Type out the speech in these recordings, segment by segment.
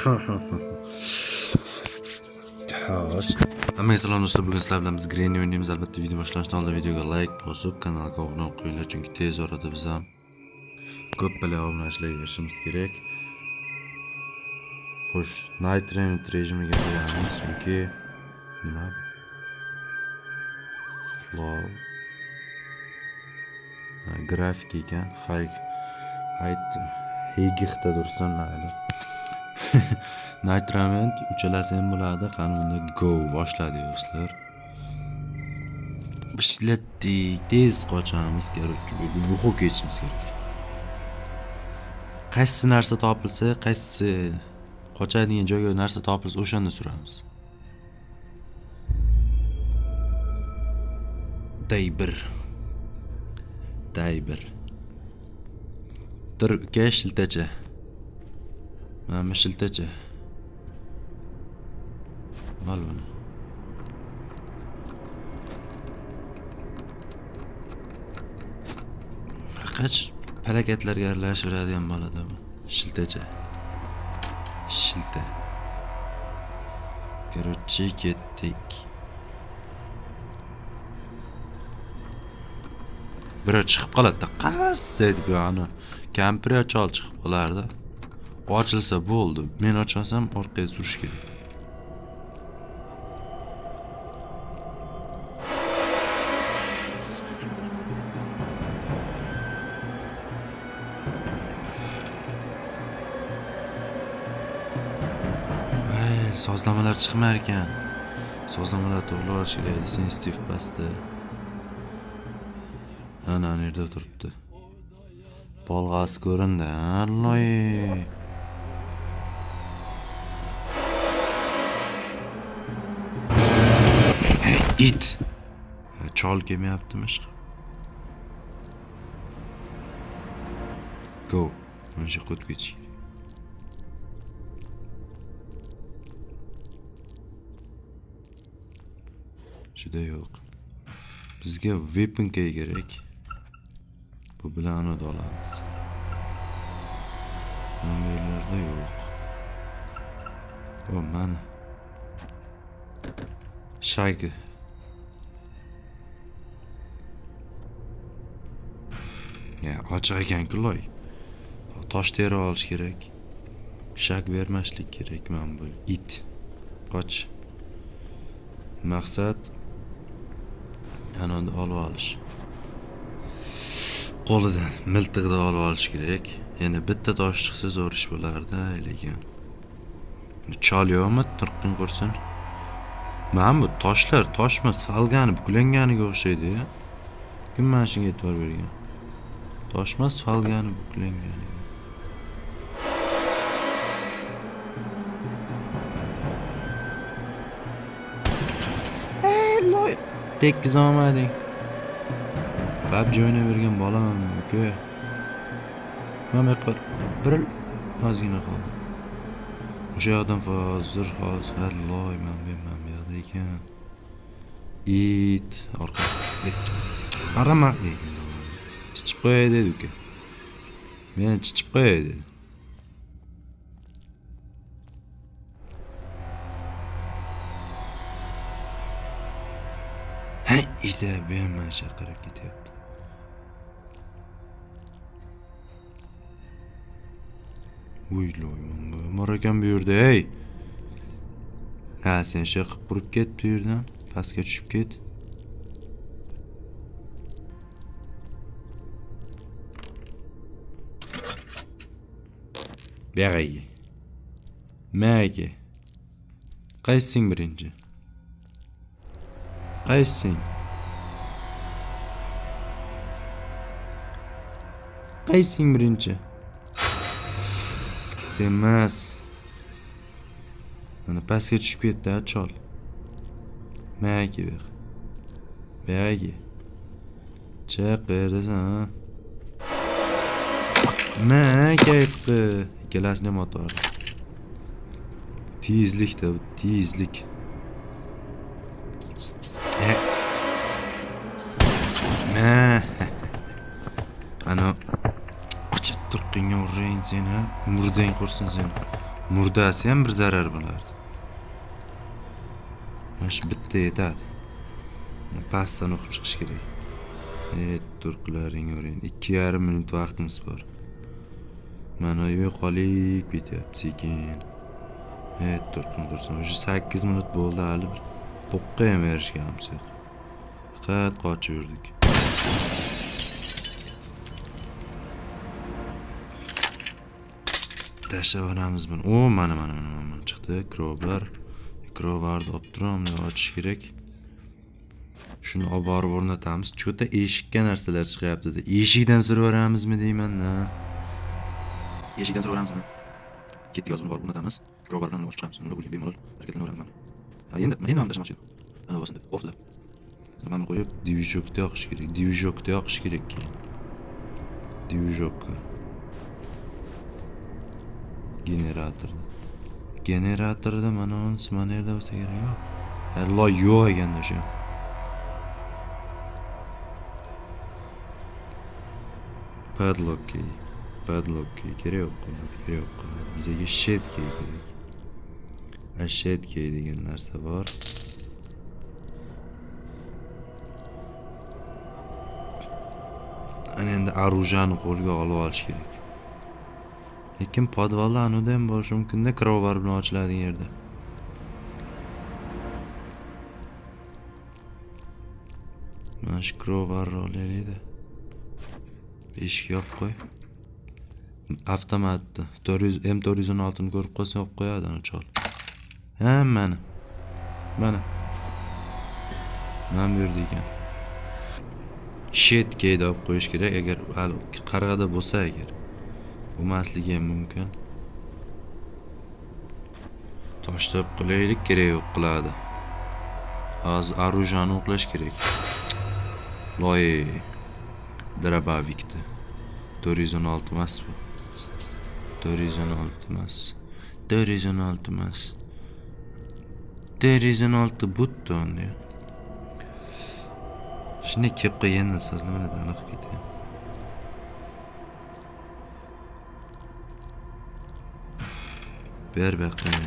Xo'sh. Hammaga salom do'stlar, bugun sizlar bilan biz Granny o'ynaymiz. Albatta video boshlanishdan oldin videoga like bosib, kanalga obuna bo'lib qo'yinglar, chunki tez orada biz ham ko'plar obunachilarga erishimiz kerak. Xo'sh, night rejimiga qo'yamiz, chunki nima? Flow grafik ekan, haygixda tursin mayli. Night Rament uchalasi ham bo'ladi. Qani unda go boshladi do'stlar. Ishlatdik, tez qochamiz kerak, yuqib ketishimiz kerak. Qaysi narsa topilsa, qaysi qochadigan joyga narsa topilsa, o'shanda suramiz. Day bir. Tur uka shiltacha. Mana shiltacha. Al buni. Qach palakatlarga aralashaveradigan bo'ladi bu. Shiltacha. Shilta. Короче, ketdik. Biri chiqib qoladi-da, qarsa deb yana kampir chol chiqib qolardi. Ochilsa bo'ldi. Men ochmasam orqaga surish kerak. Sozlamalar chiqmar ekan. Sozlamalar to'g'rilash kerak. Sensitiv pastda. Ana yerda turibdi. Bolg'as ko'rindi. Alloy. It. Chol kelmayaptimi ishqa? Go. Mana shu qotib ketish. Juda yo'q. Bizga weapon key kerak. Bu bilan uni olamiz. Nomerlarda yo'q. O mana. Shayga. Ya, ochiq ekan-ku loy. Tosh teri olish kerak. Shak bermaslik kerak men bu. It. Qoch. Maqsad anonni olib olish. Qo'lidan miltig'ida olib olish kerak. Yana bitta tosh chiqsa zo'r ish bo'lardi, lekin chol yo'qmi, turqin qursin. Mana bu toshlar toshmas, falgani buklanganiga o'xshaydi. Kim mana shunga e'tibor bergan? Toshmas, falgani buklanganiga. Tekkiz olmading. PUBG o'ynayvergan bolam, uka. Mana qor. Bir ozgina qoldi. O'sha yoqdan hozir Alloh men yoqda ekan. It orqasida. Qarama. Chichib qo'yay dedi uka. Men chichib qo'yay dedi. İşte ben şakarak gidiyordu. Uyloyman. Marakan buyurdu hey. Ha sen şey qilib qurib ket bu yerdan. Pastga tushib ket. Berayi. Magi. Qaysing birinchi? Qaysing? Qaysing birinchi? Senmas. Mana pastga tushib ketdi, chol. Magi ber. Magi. Chaqirsan. Magi aytdi. Ikkalasini ham otdi. Tezlikda, tezlik. Ana turqinga urayın seni ha. Murdang qursin seni. Murdasi ham bir zarar bo'lardi. Mana shu bitta yetadi. Pastdan o'qib chiqish kerak. Turqlaring o'rin. 2,5 minut vaqtimiz bor. Mana yo'qolik bityapti sekin. Turqin qursin. Уже 8 minut bo'ldi hali bir poqqa ham erishganimiz yo'q. Faqat qochib yurdik. Tashlavoramiz buni. Mana chiqdi. Crowbarni olib turamiz, ochish kerak. Shuni olib borib o'rnatamiz. Cho'ta eshikka narsalar chiqyapti-da. Eshikdan suraveramizmi deyman-da. Eshikdan suraveramizmi? Ketdik, hozir borib o'rnatamiz. Crowbar bilan olib chiqamiz. Unda bo'lgan bemalol harakatlanaveramiz. Endi men ham tashlashmoqchi edim. Ana bo'lsin deb o'qdi. Mana qo'yib dvijokda yoqish kerak. Dvijokda yoqish kerak keyin. Dvijok. Generatorda mana unisi mana yerda bo'lsa kerak. Alloh yo'q ekanda o'sha. Padlock key kerak yo'q. Bizga shed key kerak. Shed key degan narsa bor. Ana endi orужияni qo'lga olib olish kerak. Lekin podvalda anoda ham bo'lishi mumkin-da, crowbar bilan ochiladigan yerda. Mana shu crowbarni olaylik-da. Eshik yopib qo'y. Avtomatni 400 M416 ni ko'rib qolsa yopib qo'yadi ana chol. Mana. Mana bu yerda ekan. Shed keyda olib qo'yish kerak agar qarg'ada bo'lsa agar. Bo'lmasligi ham mumkin. Tashlab qo'yaylik, kerak yo'q qiladi. Hozir orужияni o'qlash kerak. Loy Drabavikda 416 emas bu. 416 emas. 416 button ya. Shuni kelib qo'ygandan sozlamadan aniq ketgan. Ber baqqan.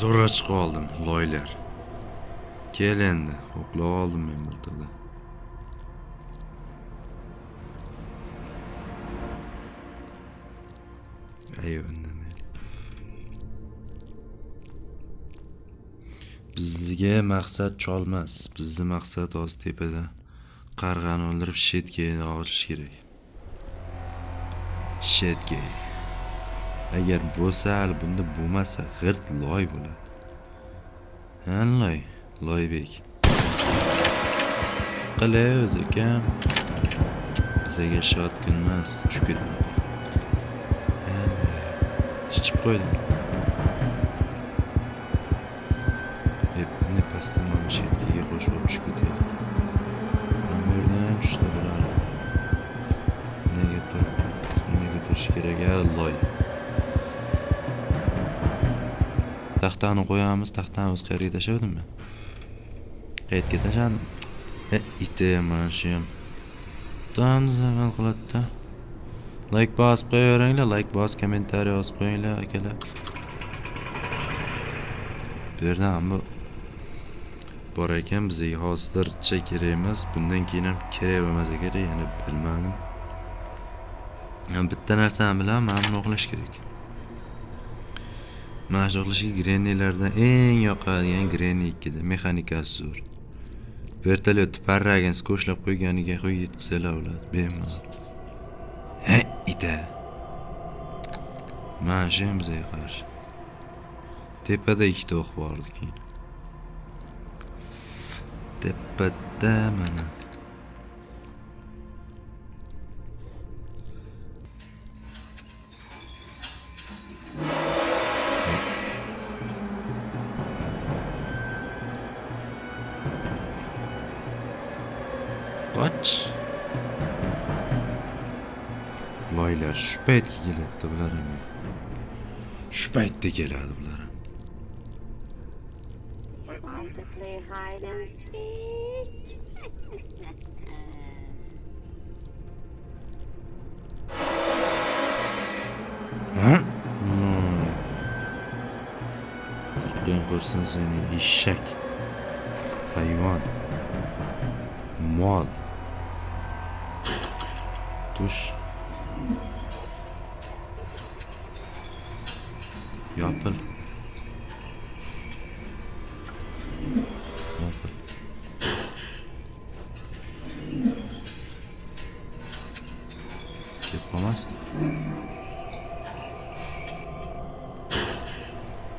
Zo'rg'a chiqib oldim, loylar. Kel endi, o'qlab oldim men miltig'da. Bizga maqsad cholmas. Bizning maqsad hozir tepada qarg'ani o'ldirib shetga olish kerak. Shetga. Agar bo'lsa, hali bunda bo'lmasa, g'irt loy bo'ladi. Loybek. Qalay o'zi kam. Bizga shotgun emas, tushib ketmoq. Chiqib qo'ydim. Ne pastdan mana shetga qo'shib tushib ketaylik. Bu yerda ham shular bo'lardi. Nega turish kerak, loy. Taxtani qo'yamiz, taxtani o'z qayerga tashladim men. Qayerga tashladim? Ite mana shu ham. Tamam qiladi-da. Like bosib qo'yaveringlar, like bos, kommentariy yozib qo'yinglar akalar. Bu yerda ham bor ekan, bizga hozircha kerak emas, bundan keyin ham kerak bo'lmasa kerak, yana bilmadim. Bitta narsani bilaman, mana buni o'qlash kerak. Mana shu o'qlashga Grennilardan eng yoqadigan Grenni 2 da mexanikasi zo'r. Vertolyot parragini sko'shlab qo'yganiga qo'yib yetkazsalar bo'ladi, bemalol. Ita. Mana shu ham bizga qarshi. Tepada ikkita o'q bor keyin. Tepada mana. Qoch. Loylar shu paytga keladi bular ham. Shu paytda keladi bular ham. Want to play hide and seek? Turqin qursin seni eshak. Hayvon. Mol. Tush. Yopil. Yopil. Kep qolmas.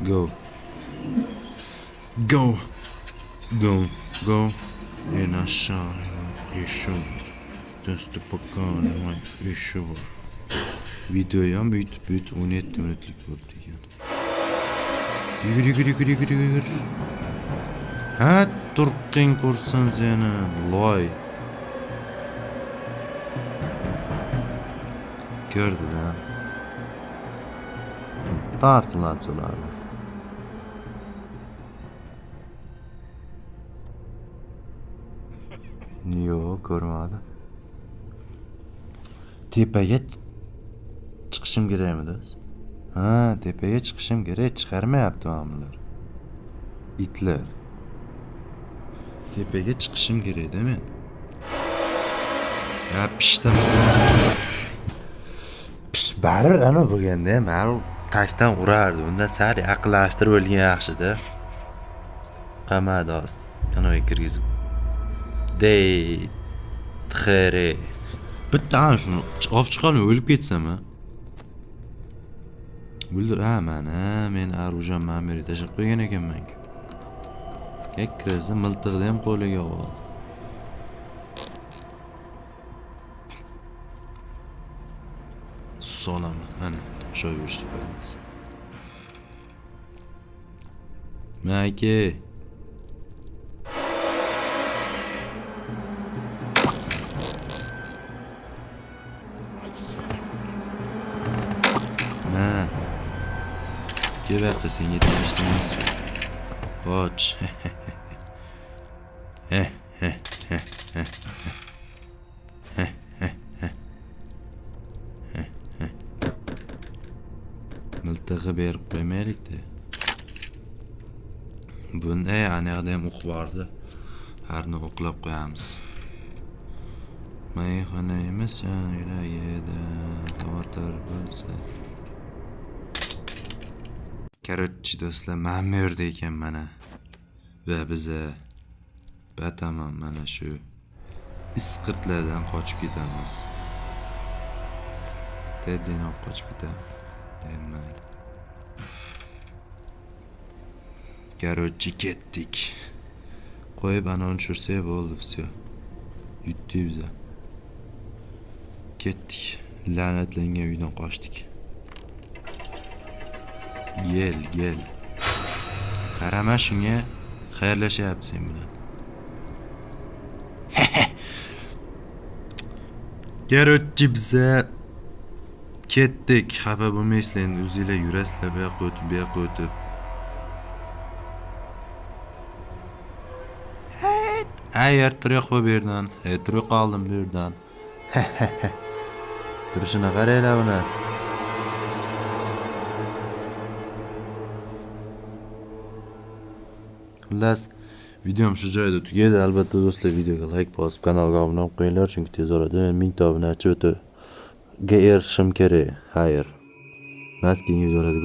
Go. Go. Go. Go. En aşağı. Işık. Döstü bakan. Işık var. Videoyu ham büyüt 17 minutlik bo'ldi ekan. Yugir. Ha, turqin qursin seni, loy. Gördü da. Tarsılab solarmiz. Yo'q, ko'rmadi. Tepaga chiqishim kerakmi do'st? Ha, tepaga chiqishim kerak, chiqarmayapti mamlar. Itlar. Tepaga chiqishim kerak-da men. Ya pishdim. Baribir ana bo'lganda, ma'lum tashdan urardi. Undan sal yaqinlashtirib o'lgan yaxshi-da. Qama do'st. Anoga kirgizib. Dey. Xere. Bitta ana shuni olib chiqolmay o'lib ketsam ha. O'ldir, ha mana men arujan ma'muriy tashib qo'ygan ekanman-ku. Kirasa miltiqni ham qo'liga oldi. Solaman, ana tashlab yurishni qo'yamiz. Mayke. Ma. Kebaqa senga tegishlimas. Qoch. Miltig'i berib qo'ymaylik-da. Bunday anaqada ham o'q bordi. Harni o'qlab qo'yamiz. Mayxona emas, yuragida xavotir bo'lsa. Korotchi do'stlar, men bu yerda ekan mana. Va biza bataman mana shu isqirtlardan qochib ketamiz. Teddan qochib ketamiz. Demaydi. Korotchi ketdik. Qo'yib anoni tushirsak bo'ldi, все. Yutdik biza. Ketdik. La'natlangan uydan qochdik. Gel. Qarama shunga, xayrlashyapti sen bilan. Korotchi biza ketdik. Xafa bo'lmaysizlar, endi o'zingizlar yurasizlar, bu yoqqa o'tib. Ayar turuq bu yerdan. Turuq oldim bu yerdan. Turishini qaranglar buni. Xullas, videom shu joyda tugadi. Albatta do'stlar, videoga like bosib, kanalga obuna bo'lib qo'yinglar, chunki tez orada 1000 ta obunachi o'tib erishim kerak. Xayr. Mas keyingi videolarda